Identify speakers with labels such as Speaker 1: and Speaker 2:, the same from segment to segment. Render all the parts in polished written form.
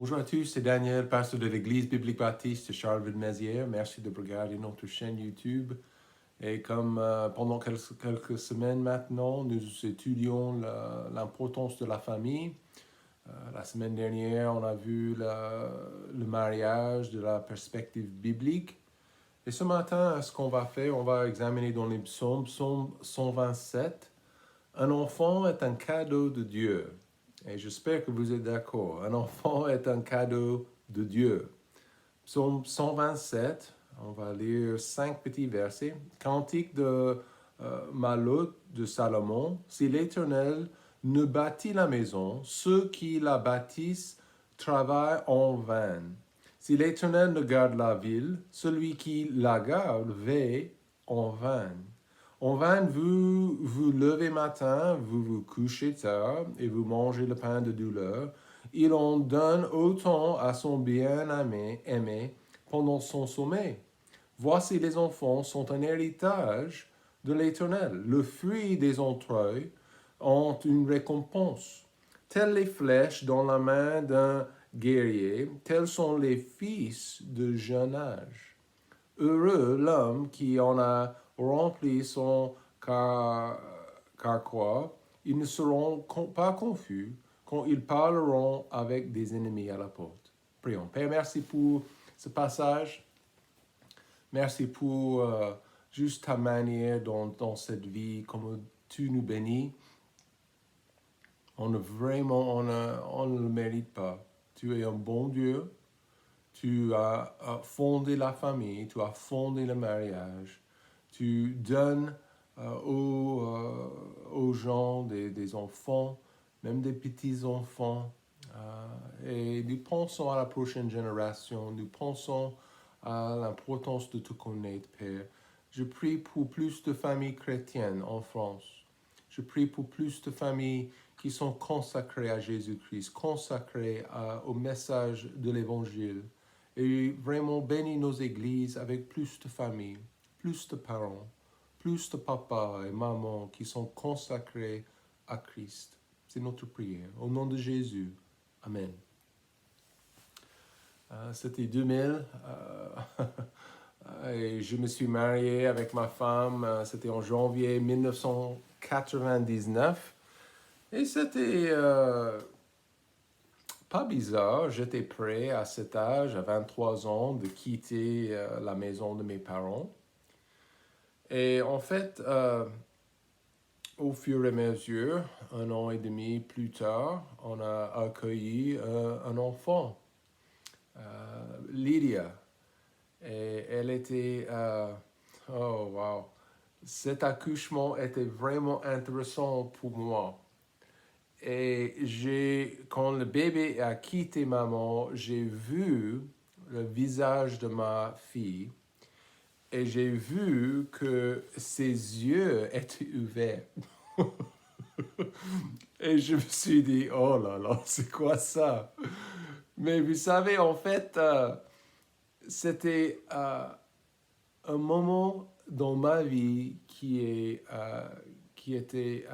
Speaker 1: Bonjour à tous, c'est Daniel, pasteur de l'Église biblique baptiste de Charleville-Mézières. Merci de regarder notre chaîne YouTube. Et comme pendant quelques semaines maintenant, nous étudions l'importance de la famille. La semaine dernière, on a vu le mariage de la perspective biblique. Et ce matin, ce qu'on va faire, on va examiner dans les psaumes, psaume 127. Un enfant est un cadeau de Dieu. Et j'espère que vous êtes d'accord. Un enfant est un cadeau de Dieu. Psaume 127, on va lire 5 petits versets. Cantique de Malot de Salomon. Si l'Éternel ne bâtit la maison, ceux qui la bâtissent travaillent en vain. Si l'Éternel ne garde la ville, celui qui la garde veille en vain. En vain, vous vous levez matin, vous vous couchez tard et vous mangez le pain de douleur. Il en donne autant à son bien-aimé pendant son sommeil. Voici les enfants sont un héritage de l'Éternel. Le fruit des entrailles ont une récompense. Telles les flèches dans la main d'un guerrier, tels sont les fils de jeune âge. Heureux l'homme qui en a rempli son carquois. Ils ne seront pas confus quand ils parleront avec des ennemis à la porte. Prions. Père, merci pour ce passage. Merci pour juste ta manière dans cette vie, comme tu nous bénis. On ne le mérite pas. Tu es un bon Dieu. Tu as fondé la famille, tu as fondé le mariage. Tu donnes aux gens des enfants, même des petits-enfants. Et nous pensons à la prochaine génération, nous pensons à l'importance de te connaître, Père. Je prie pour plus de familles chrétiennes en France. Je prie pour plus de familles qui sont consacrées à Jésus-Christ, consacrées au message de l'Évangile. Et vraiment bénis nos églises avec plus de familles, plus de parents, plus de papas et mamans qui sont consacrés à Christ. C'est notre prière. Au nom de Jésus. Amen. C'était 2000 et je me suis marié avec ma femme. C'était en janvier 1999. Et c'était pas bizarre, j'étais prêt à cet âge, à 23 ans, de quitter la maison de mes parents. Et en fait, au fur et à mesure, 1 an et demi plus tard, on a accueilli un enfant, Lydia. Et elle était, oh wow, cet accouchement était vraiment intéressant pour moi. Et quand le bébé a quitté maman, j'ai vu le visage de ma fille et j'ai vu que ses yeux étaient ouverts. Et je me suis dit, oh là là, c'est quoi ça? Mais vous savez, en fait, c'était un moment dans ma vie qui était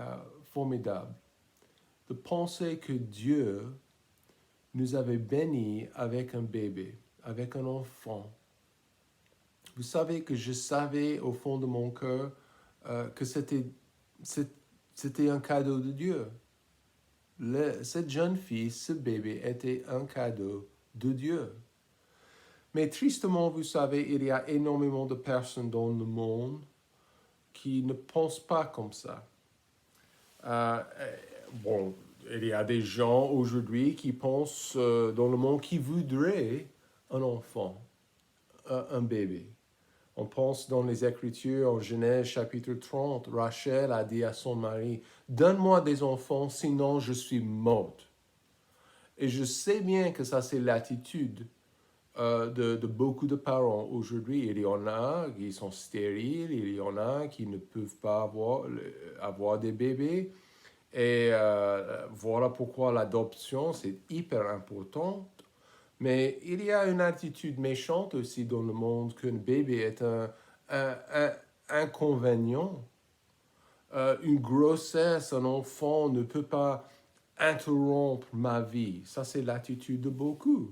Speaker 1: formidable. De penser que Dieu nous avait bénis avec un bébé, avec un enfant. Vous savez que je savais au fond de mon cœur que c'était un cadeau de Dieu. Cette jeune fille, ce bébé était un cadeau de Dieu. Mais tristement, vous savez, il y a énormément de personnes dans le monde qui ne pensent pas comme ça. Bon, il y a des gens aujourd'hui qui pensent dans le monde qui voudraient un enfant, un bébé. On pense dans les Écritures, en Genèse chapitre 30, Rachel a dit à son mari, « Donne-moi des enfants, sinon je suis morte. » Et je sais bien que ça, c'est l'attitude de beaucoup de parents aujourd'hui. Il y en a qui sont stériles, il y en a qui ne peuvent pas avoir des bébés. Et voilà pourquoi l'adoption, c'est hyper important. Mais il y a une attitude méchante aussi dans le monde qu'un bébé est un inconvénient. Une grossesse, un enfant ne peut pas interrompre ma vie. Ça, c'est l'attitude de beaucoup.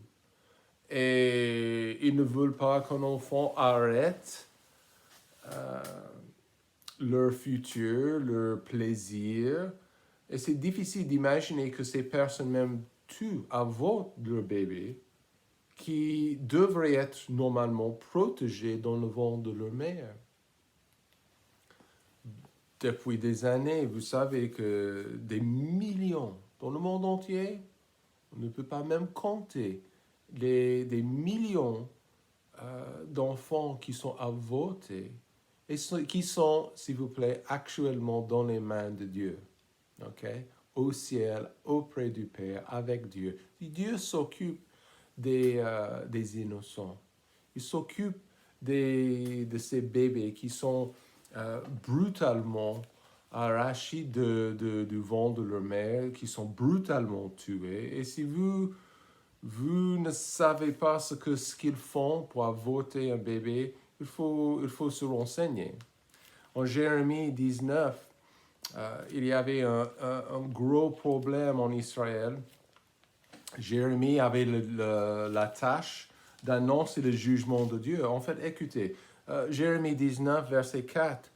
Speaker 1: Et ils ne veulent pas qu'un enfant arrête leur futur, leur plaisir. Et c'est difficile d'imaginer que ces personnes même tuent, avortent leur bébé qui devrait être normalement protégé dans le ventre de leur mère. Depuis des années, vous savez que des millions dans le monde entier, on ne peut pas même compter des millions d'enfants qui sont avortés et qui sont, s'il vous plaît, actuellement dans les mains de Dieu. Okay? Au ciel, auprès du Père, avec Dieu. Dieu s'occupe des innocents. Il s'occupe de ces bébés qui sont brutalement arrachés du ventre de leur mère, qui sont brutalement tués. Et si vous ne savez pas ce qu'ils font pour avorter un bébé, il faut se renseigner. En Jérémie 19, il y avait un gros problème en Israël. Jérémie avait la tâche d'annoncer le jugement de Dieu. En fait, écoutez, Jérémie 19, verset 4,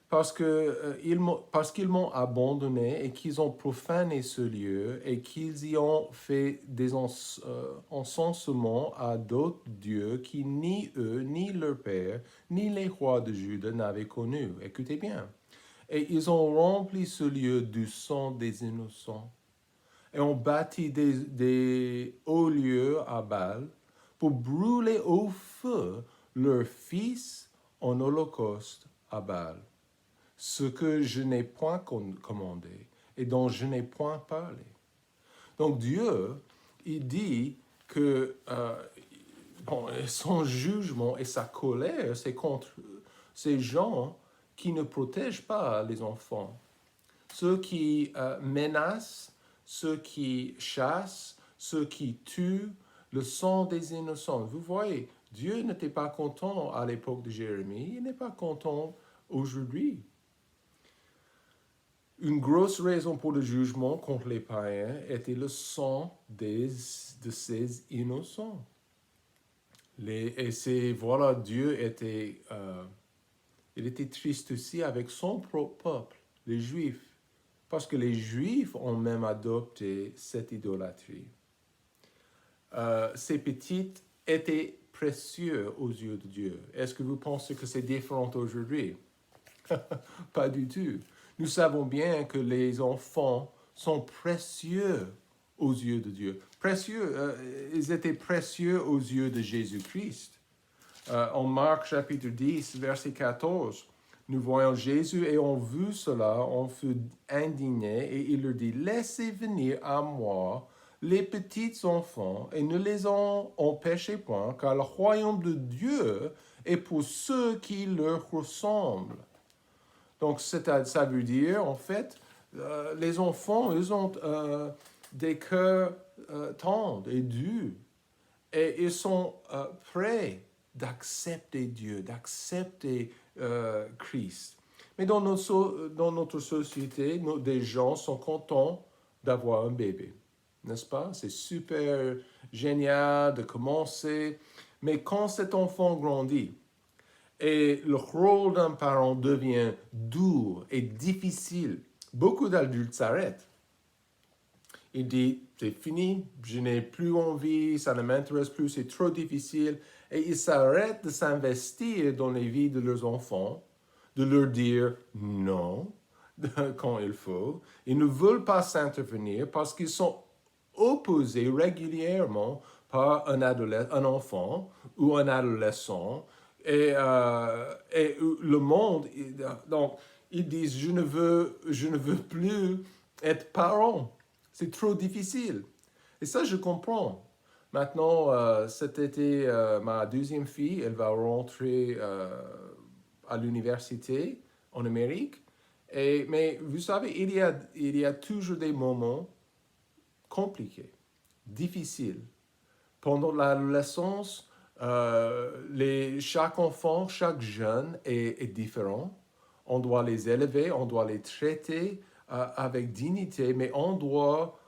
Speaker 1: parce qu'ils m'ont abandonné et qu'ils ont profané ce lieu et qu'ils y ont fait des encensements à d'autres dieux qui ni eux, ni leur père, ni les rois de Juda n'avaient connu. Écoutez bien. Et ils ont rempli ce lieu du sang des innocents et ont bâti des hauts lieux à Baal pour brûler au feu leurs fils en holocauste à Baal, ce que je n'ai point commandé et dont je n'ai point parlé. Donc Dieu, il dit que son jugement et sa colère, c'est contre ces gens qui ne protègent pas les enfants, ceux qui menacent, ceux qui chassent, ceux qui tuent, le sang des innocents. Vous voyez, Dieu n'était pas content à l'époque de Jérémie, il n'est pas content aujourd'hui. Une grosse raison pour le jugement contre les païens était le sang de ces innocents. Voilà, Dieu était... il était triste aussi avec son propre peuple, les Juifs, parce que les Juifs ont même adopté cette idolâtrie. Ces petites étaient précieux aux yeux de Dieu. Est-ce que vous pensez que c'est différent aujourd'hui? Pas du tout. Nous savons bien que les enfants sont précieux aux yeux de Dieu. Précieux, ils étaient précieux aux yeux de Jésus-Christ. En Marc chapitre 10, verset 14, nous voyons Jésus ayant vu cela, on fut indigné et il leur dit, laissez venir à moi les petits enfants et ne les en empêchez point, car le royaume de Dieu est pour ceux qui leur ressemblent. Donc ça veut dire, en fait, les enfants, ils ont des cœurs tendres et durs et ils sont prêts d'accepter Dieu, d'accepter Christ. Mais dans notre société, des gens sont contents d'avoir un bébé, n'est-ce pas? C'est super génial de commencer, mais quand cet enfant grandit et le rôle d'un parent devient dur et difficile, beaucoup d'adultes s'arrêtent. Il dit, c'est fini, je n'ai plus envie, ça ne m'intéresse plus, c'est trop difficile. Et ils s'arrêtent de s'investir dans les vies de leurs enfants, de leur dire non quand il faut. Ils ne veulent pas s'intervenir parce qu'ils sont opposés régulièrement par un enfant ou un adolescent. Et le monde, donc, ils disent, je ne veux plus être parent. C'est trop difficile. Et ça, je comprends. Maintenant, cet été, ma deuxième fille, elle va rentrer à l'université en Amérique. Mais vous savez, il y a toujours des moments compliqués, difficiles. Pendant l'adolescence, chaque enfant, chaque jeune est différent. On doit les élever, on doit les traiter avec dignité, mais on doit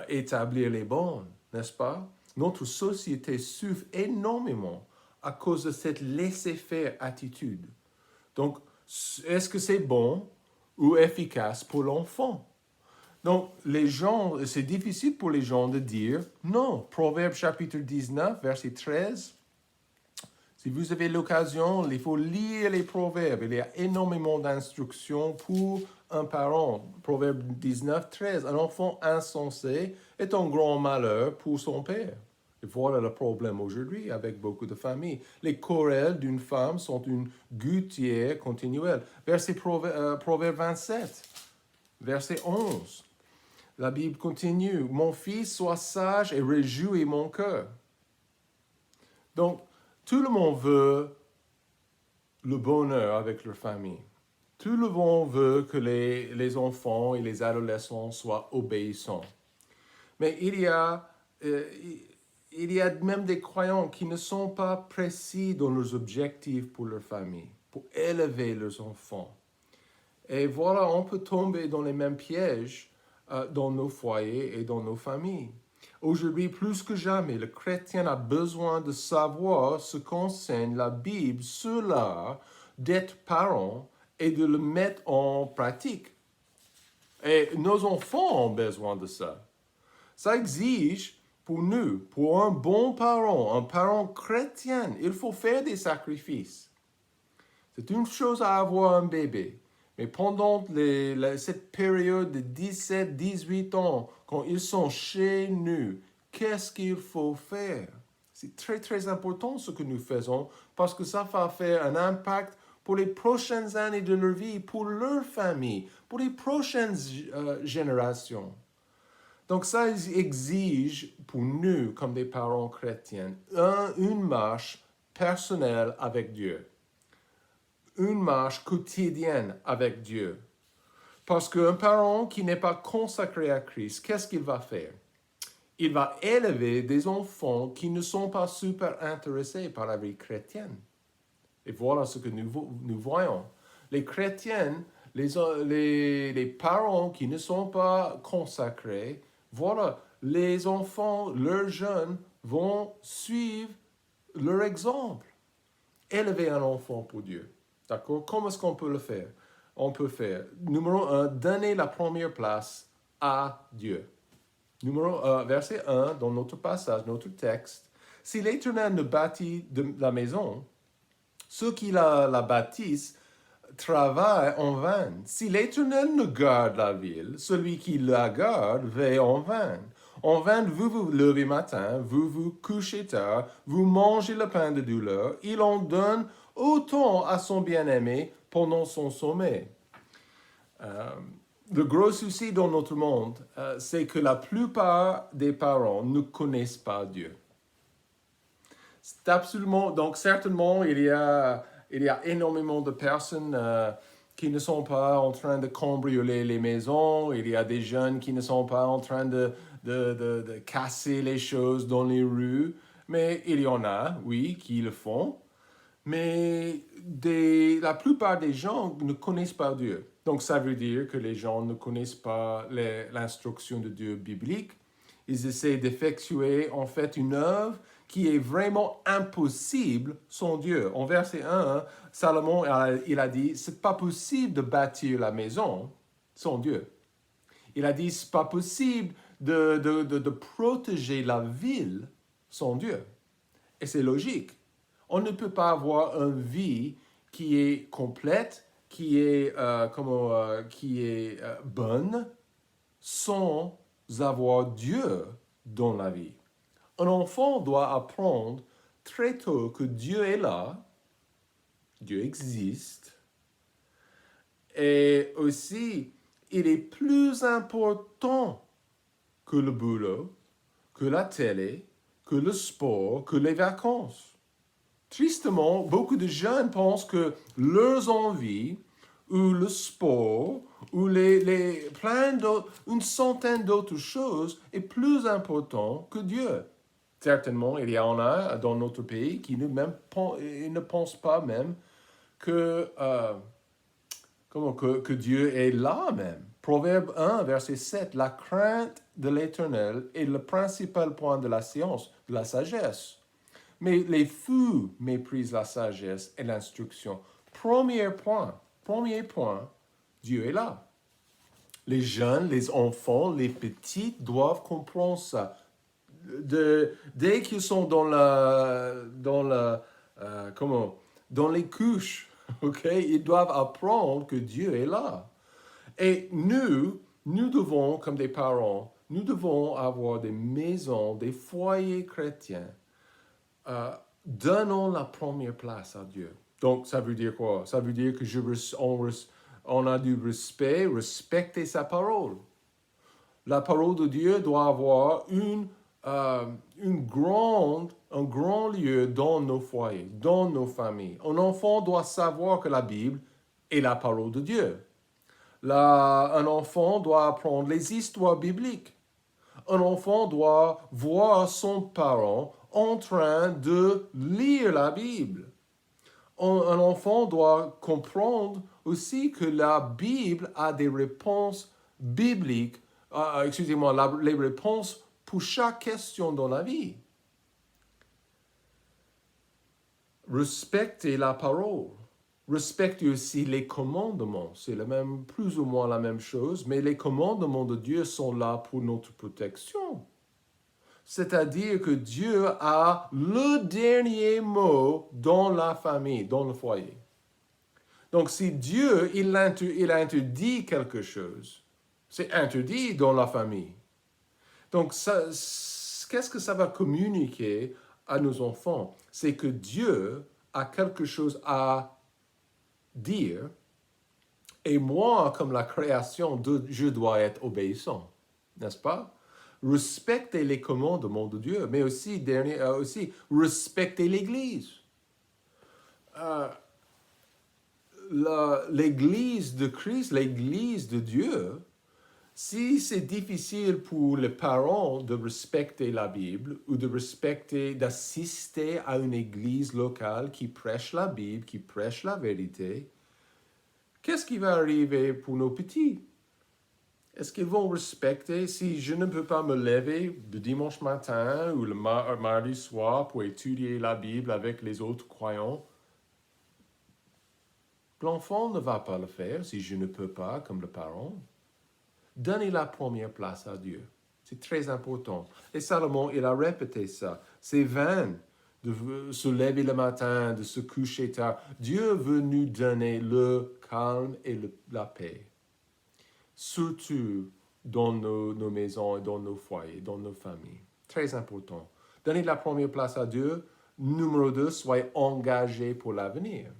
Speaker 1: établir les bornes, n'est-ce pas? Notre société souffre énormément à cause de cette laissez-faire attitude. Donc, est-ce que c'est bon ou efficace pour l'enfant? Donc, les gens, c'est difficile pour les gens de dire non. Proverbe chapitre 19, verset 13. Si vous avez l'occasion, il faut lire les proverbes. Il y a énormément d'instructions pour un parent. Proverbe 19, 13. Un enfant insensé est un grand malheur pour son père. Et voilà le problème aujourd'hui avec beaucoup de familles. Les querelles d'une femme sont une gouttière continuelle. Proverbe 27, verset 11. La Bible continue. Mon fils, sois sage et réjouis mon cœur. Donc, tout le monde veut le bonheur avec leur famille. Tout le monde veut que les enfants et les adolescents soient obéissants. Mais il y a même des croyants qui ne sont pas précis dans leurs objectifs pour leur famille, pour élever leurs enfants. Et voilà, on peut tomber dans les mêmes pièges dans nos foyers et dans nos familles. Aujourd'hui, plus que jamais, le chrétien a besoin de savoir ce qu'enseigne la Bible sur l'art d'être parent et de le mettre en pratique. Et nos enfants ont besoin de ça. Ça exige pour nous, pour un bon parent, un parent chrétien, il faut faire des sacrifices. C'est une chose à avoir un bébé. Mais pendant cette période de 17, 18 ans, quand ils sont chez nous, qu'est-ce qu'il faut faire? C'est très, très important ce que nous faisons parce que ça va faire un impact pour les prochaines années de leur vie, pour leur famille, pour les prochaines générations. Donc ça exige pour nous, comme des parents chrétiens, une marche personnelle avec Dieu. Une marche quotidienne avec Dieu. Parce qu'un parent qui n'est pas consacré à Christ, qu'est-ce qu'il va faire? Il va élever des enfants qui ne sont pas super intéressés par la vie chrétienne. Et voilà ce que nous voyons. Les chrétiens, les parents qui ne sont pas consacrés, voilà, les enfants, leurs jeunes vont suivre leur exemple. Élever un enfant pour Dieu. D'accord? Comment est-ce qu'on peut le faire? On peut faire, numéro 1, donner la première place à Dieu. Verset 1, dans notre passage, notre texte. Si l'Éternel ne bâtit la maison, ceux qui la bâtissent travaillent en vain. Si l'Éternel ne garde la ville, celui qui la garde veille en vain. En vain, vous vous levez matin, vous vous couchez tard, vous mangez le pain de douleur. Il en donne autant à son bien-aimé pendant son sommeil. Le gros souci dans notre monde, c'est que la plupart des parents ne connaissent pas Dieu. C'est absolument, donc certainement, il y a énormément de personnes qui ne sont pas en train de cambrioler les maisons. Il y a des jeunes qui ne sont pas en train de casser les choses dans les rues. Mais il y en a, oui, qui le font. Mais la plupart des gens ne connaissent pas Dieu. Donc ça veut dire que les gens ne connaissent pas l'instruction de Dieu biblique. Ils essaient d'effectuer en fait une œuvre qui est vraiment impossible sans Dieu. En verset 1, Salomon il a dit, c'est pas possible de bâtir la maison sans Dieu. Il a dit, c'est pas possible de protéger la ville sans Dieu. Et c'est logique. On ne peut pas avoir une vie qui est complète, qui est bonne, sans avoir Dieu dans la vie. Un enfant doit apprendre très tôt que Dieu est là, Dieu existe, et aussi, il est plus important que le boulot, que la télé, que le sport, que les vacances. Tristement, beaucoup de jeunes pensent que leurs envies, ou le sport, ou une centaine d'autres choses est plus important que Dieu. Certainement, il y en a dans notre pays qui ne pensent pas même que Dieu est là même. Proverbe 1, verset 7, la crainte de l'Éternel est le principal point de la science, de la sagesse. Mais les fous méprisent la sagesse et l'instruction. Premier point, Dieu est là. Les jeunes, les enfants, les petits doivent comprendre ça. Dès qu'ils sont dans les couches, okay, ils doivent apprendre que Dieu est là. Et nous devons, comme des parents, nous devons avoir des maisons, des foyers chrétiens. Donnons la première place à Dieu. Donc, ça veut dire quoi? Ça veut dire que on a du respect, respecter sa parole. La parole de Dieu doit avoir un grand lieu dans nos foyers, dans nos familles. Un enfant doit savoir que la Bible est la parole de Dieu. Un enfant doit apprendre les histoires bibliques. Un enfant doit voir son parent en train de lire la Bible. Un enfant doit comprendre aussi que la Bible a des réponses bibliques, les réponses pour chaque question dans la vie. Respectez la parole. Respectez aussi les commandements. C'est plus ou moins la même chose, mais les commandements de Dieu sont là pour notre protection. C'est-à-dire que Dieu a le dernier mot dans la famille, dans le foyer. Donc, si Dieu, il interdit quelque chose, c'est interdit dans la famille. Donc, qu'est-ce que ça va communiquer à nos enfants? C'est que Dieu a quelque chose à dire, et moi, comme la création, je dois être obéissant, n'est-ce pas? Respecter les commandements de Dieu, mais aussi respecter l'Église. L'Église de Christ, l'Église de Dieu, si c'est difficile pour les parents de respecter la Bible ou d'assister à une église locale qui prêche la Bible, qui prêche la vérité, qu'est-ce qui va arriver pour nos petits? Est-ce qu'ils vont respecter si je ne peux pas me lever le dimanche matin ou le mardi soir pour étudier la Bible avec les autres croyants? L'enfant ne va pas le faire si je ne peux pas, comme le parent. Donnez la première place à Dieu. C'est très important. Et Salomon, il a répété ça. C'est vain de se lever le matin, de se coucher tard. Dieu veut nous donner le calme et la paix. Surtout dans nos maisons et dans nos foyers, dans nos familles. Très important. Donnez la première place à Dieu. Numéro 2, soyez engagés pour l'avenir.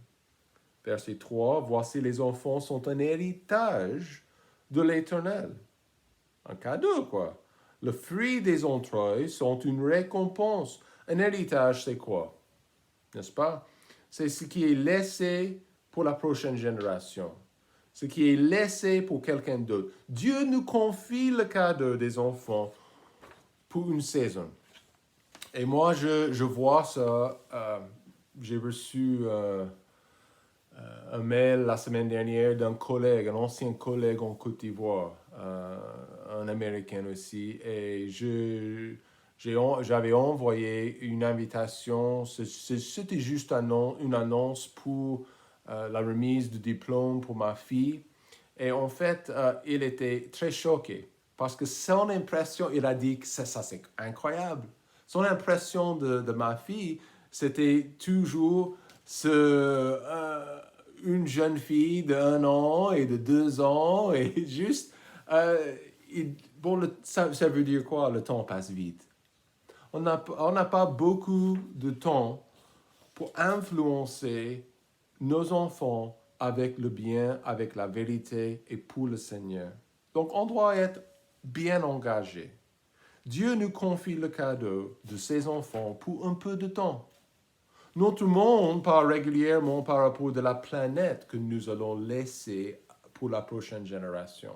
Speaker 1: Verset 3, voici les enfants sont un héritage de l'Éternel. Un cadeau, quoi. Le fruit des entrailles sont une récompense. Un héritage, c'est quoi? N'est-ce pas? C'est ce qui est laissé pour la prochaine génération. Ce qui est laissé pour quelqu'un d'autre. Dieu nous confie le cadeau des enfants pour une saison. Et moi, je vois ça. J'ai reçu un mail la semaine dernière d'un collègue, un ancien collègue en Côte d'Ivoire, un Américain aussi, et j'avais envoyé une invitation, c'était juste une annonce pour la remise du diplôme pour ma fille, et en fait, il était très choqué, parce que son impression, il a dit que ça c'est incroyable. Son impression de ma fille, c'était toujours une jeune fille d'1 an et de 2 ans, et juste, ça veut dire quoi? Le temps passe vite. On n'a pas beaucoup de temps pour influencer nos enfants avec le bien, avec la vérité et pour le Seigneur. Donc, on doit être bien engagé. Dieu nous confie le cadeau de ses enfants pour un peu de temps. Notre monde parle régulièrement par rapport de la planète que nous allons laisser pour la prochaine génération.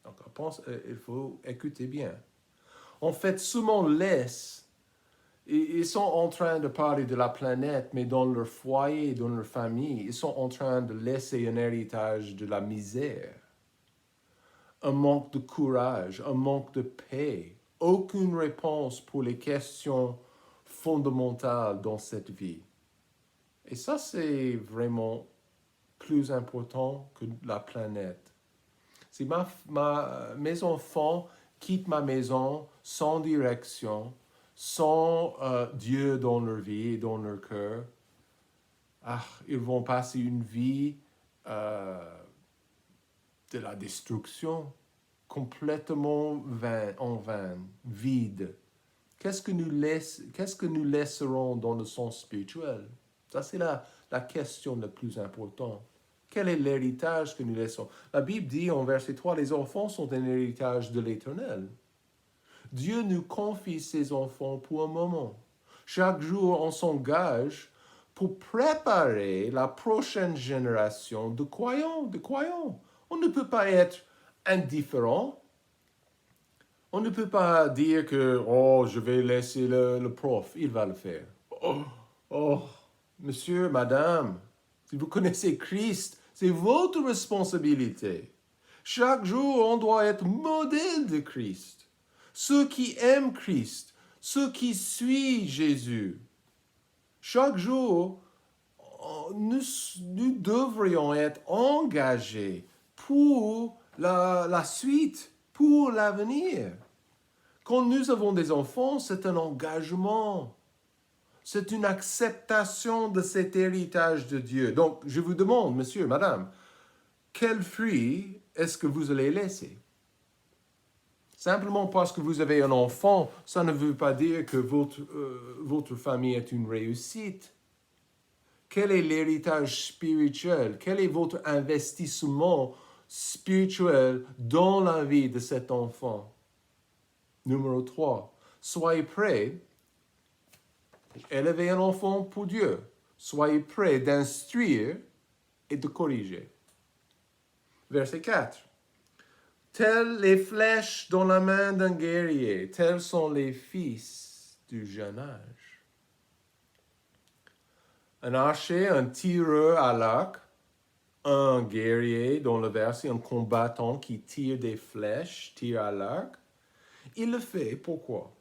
Speaker 1: Donc, il faut écouter bien. En fait, souvent ils sont en train de parler de la planète, mais dans leur foyer, dans leur famille, ils sont en train de laisser un héritage de la misère. un manque de courage, un manque de paix, aucune réponse pour les questions fondamentales dans cette vie. Et ça, c'est vraiment plus important que la planète. Si mes enfants quittent ma maison sans direction, sans Dieu dans leur vie et dans leur cœur, ils vont passer une vie de la destruction, complètement vain, vide. Qu'est-ce que nous laisserons dans le sens spirituel? Ça, c'est la question la plus importante. Quel est l'héritage que nous laissons? La Bible dit en verset 3, les enfants sont un héritage de l'Éternel. Dieu nous confie ses enfants pour un moment. Chaque jour, on s'engage pour préparer la prochaine génération de croyants. On ne peut pas être indifférent. On ne peut pas dire que, je vais laisser le prof, il va le faire. Monsieur, madame, si vous connaissez Christ, c'est votre responsabilité. Chaque jour, on doit être modèle de Christ. Ceux qui aiment Christ, ceux qui suivent Jésus. Chaque jour, nous devrions être engagés pour la suite, pour l'avenir. Quand nous avons des enfants, c'est un engagement. C'est une acceptation de cet héritage de Dieu. Donc, je vous demande, monsieur, madame, quel fruit est-ce que vous allez laisser? Simplement parce que vous avez un enfant, ça ne veut pas dire que votre famille est une réussite. Quel est l'héritage spirituel? Quel est votre investissement spirituel dans la vie de cet enfant? Numéro 3, soyez prêts pour élever un enfant pour Dieu. Soyez prêts d'instruire et de corriger. Verset 4. Telles les flèches dans la main d'un guerrier, tels sont les fils du jeune âge. Un archer, un tireur à l'arc, un guerrier, dans le verset, un combattant qui tire des flèches, tire à l'arc. Il le fait, pourquoi?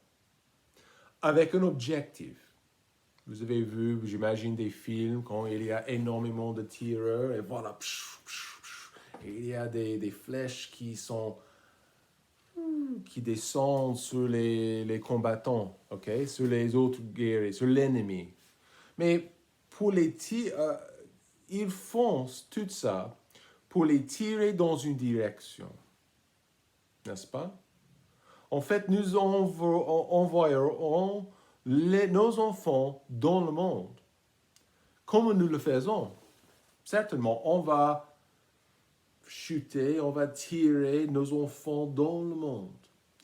Speaker 1: Avec un objectif. Vous avez vu, j'imagine, des films quand il y a énormément de tireurs, et voilà, et il y a des flèches qui descendent sur les combattants, okay? Sur les autres guerriers, sur l'ennemi. Mais pour les ils font tout ça pour les tirer dans une direction, n'est-ce pas? En fait, nous envoyerons nos enfants dans le monde. Comment nous le faisons? Certainement, on va chuter, on va tirer nos enfants dans le monde.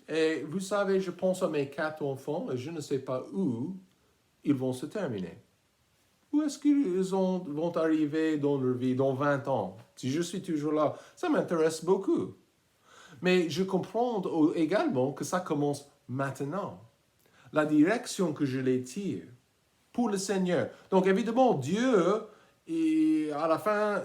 Speaker 1: Et vous savez, je pense à mes 4 enfants, et je ne sais pas où ils vont se terminer. Où est-ce qu'ils vont arriver dans leur vie, dans 20 ans? Si je suis toujours là, ça m'intéresse beaucoup. Mais je comprends également que ça commence maintenant. La direction que je les tire pour le Seigneur. Donc évidemment, Dieu, et à la fin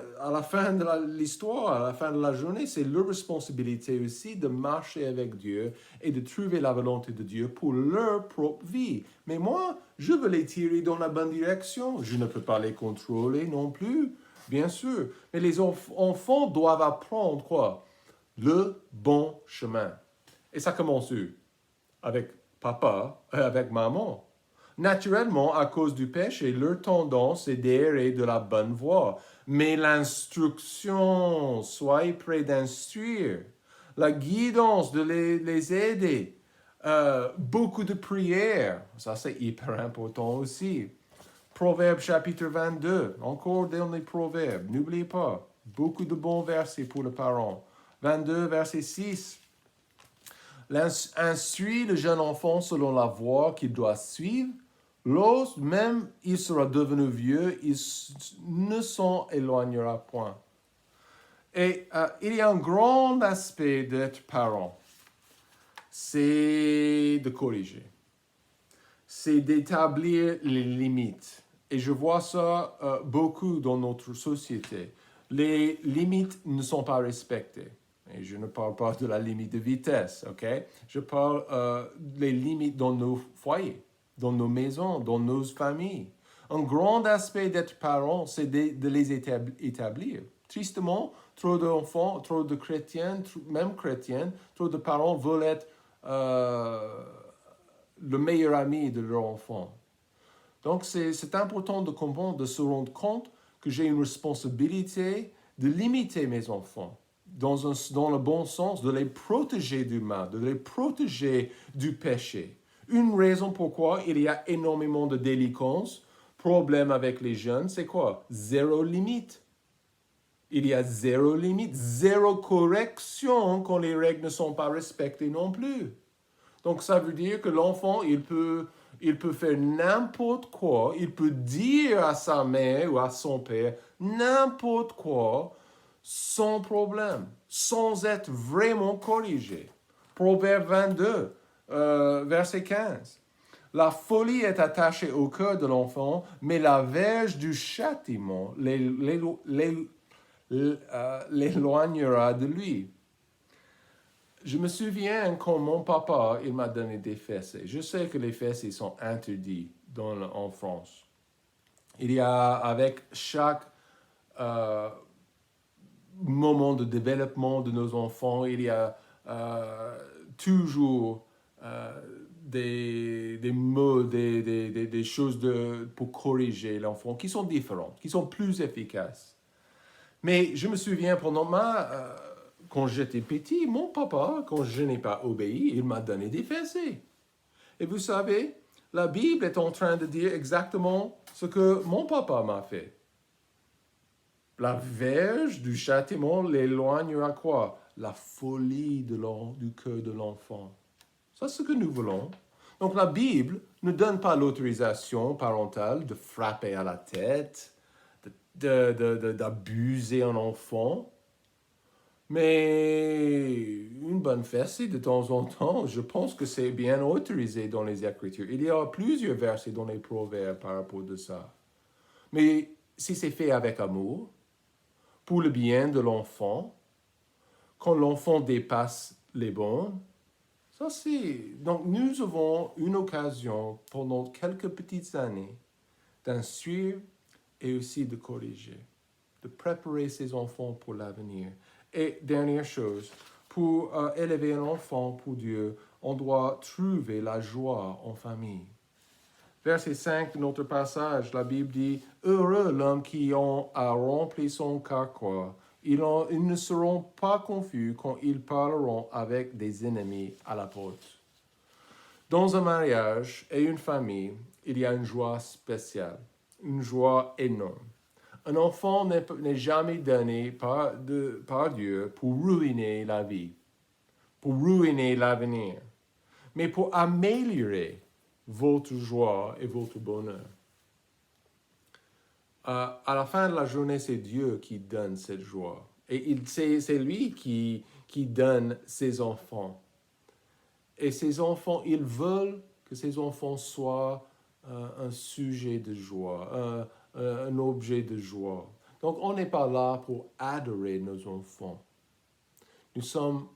Speaker 1: de l'histoire, à la fin de la journée, c'est leur responsabilité aussi de marcher avec Dieu et de trouver la volonté de Dieu pour leur propre vie. Mais moi, je veux les tirer dans la bonne direction. Je ne peux pas les contrôler non plus, bien sûr. Mais les enfants doivent apprendre quoi? Le bon chemin. Et ça commence avec papa et avec maman. Naturellement, à cause du péché, leur tendance est d'errer de la bonne voie. Mais l'instruction, soyez prêts d'instruire. La guidance, de les aider. Beaucoup de prières, ça c'est hyper important aussi. Proverbes chapitre 22, encore dans les proverbes, n'oubliez pas, beaucoup de bons versets pour le parent. 22, verset 6. Instruis le jeune enfant selon la voie qu'il doit suivre. Lorsque même il sera devenu vieux, il ne s'en éloignera point. Et il y a un grand aspect d'être parent. C'est de corriger. C'est d'établir les limites. Et je vois ça beaucoup dans notre société. Les limites ne sont pas respectées. Et je ne parle pas de la limite de vitesse, OK? Je parle des limites dans nos foyers, dans nos maisons, dans nos familles. Un grand aspect d'être parent, c'est de les établir. Tristement, trop d'enfants, trop de chrétiens, même chrétiennes, trop de parents veulent être le meilleur ami de leur enfant. Donc, c'est important de comprendre, de se rendre compte que j'ai une responsabilité de limiter mes enfants dans le bon sens, de les protéger du mal, de les protéger du péché. Une raison pourquoi il y a énormément de délinquance, problèmes avec les jeunes, c'est quoi? Zéro limite. Il y a zéro limite, zéro correction quand les règles ne sont pas respectées non plus. Donc, ça veut dire que l'enfant, il peut faire n'importe quoi, il peut dire à sa mère ou à son père n'importe quoi sans problème, sans être vraiment corrigé. Proverbe 22, verset 15. La folie est attachée au cœur de l'enfant, mais la verge du châtiment l'éloignera de lui. Je me souviens quand mon papa, il m'a donné des fessées. Je sais que les fessées sont interdites en France. Il y a, avec chaque moment de développement de nos enfants, il y a toujours des mots, des choses pour corriger l'enfant qui sont différentes, qui sont plus efficaces. Mais je me souviens pendant quand j'étais petit, mon papa, quand je n'ai pas obéi, il m'a donné des fessées. Et vous savez, la Bible est en train de dire exactement ce que mon papa m'a fait. La verge du châtiment l'éloignera quoi? La folie du cœur de l'enfant. C'est ce que nous voulons. Donc la Bible ne donne pas l'autorisation parentale de frapper à la tête, d'abuser un enfant. Mais une bonne fessée de temps en temps, je pense que c'est bien autorisé dans les Écritures. Il y a plusieurs versets dans les Proverbes par rapport à ça. Mais si c'est fait avec amour, pour le bien de l'enfant, quand l'enfant dépasse les bornes, ça c'est... Donc nous avons une occasion pendant quelques petites années d'instruire et aussi de corriger, de préparer ses enfants pour l'avenir. Et dernière chose, pour élever un enfant pour Dieu, on doit trouver la joie en famille. Verset 5 de notre passage, la Bible dit « Heureux l'homme qui a rempli son carquois. Ils ne seront pas confus quand ils parleront avec des ennemis à la porte. » Dans un mariage et une famille, il y a une joie spéciale, une joie énorme. Un enfant n'est jamais donné par Dieu pour ruiner la vie, pour ruiner l'avenir, mais pour améliorer votre joie et votre bonheur. À la fin de la journée, c'est Dieu qui donne cette joie. Et c'est lui qui donne ses enfants. Et ses enfants, ils veulent que ses enfants soient un sujet de joie, un objet de joie. Donc, on n'est pas là pour adorer nos enfants. Nous sommes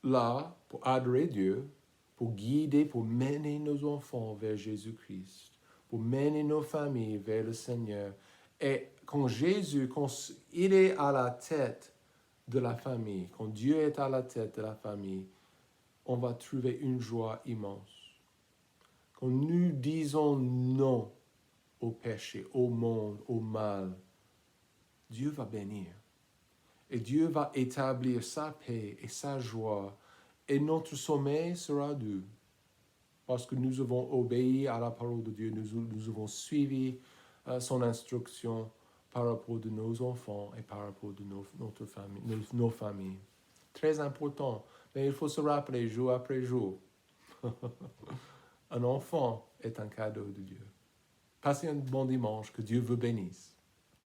Speaker 1: là pour adorer Dieu, pour guider, pour mener nos enfants vers Jésus-Christ, pour mener nos familles vers le Seigneur. Et quand il est à la tête de la famille, quand Dieu est à la tête de la famille, on va trouver une joie immense. Quand nous disons non au péché, au monde, au mal, Dieu va bénir. Et Dieu va établir sa paix et sa joie. Et notre sommeil sera doux. Parce que nous avons obéi à la parole de Dieu. Nous avons suivi son instruction par rapport de nos enfants et par rapport de nos familles. Très important. Mais il faut se rappeler jour après jour. Un enfant est un cadeau de Dieu. Passez un bon dimanche. Que Dieu vous bénisse.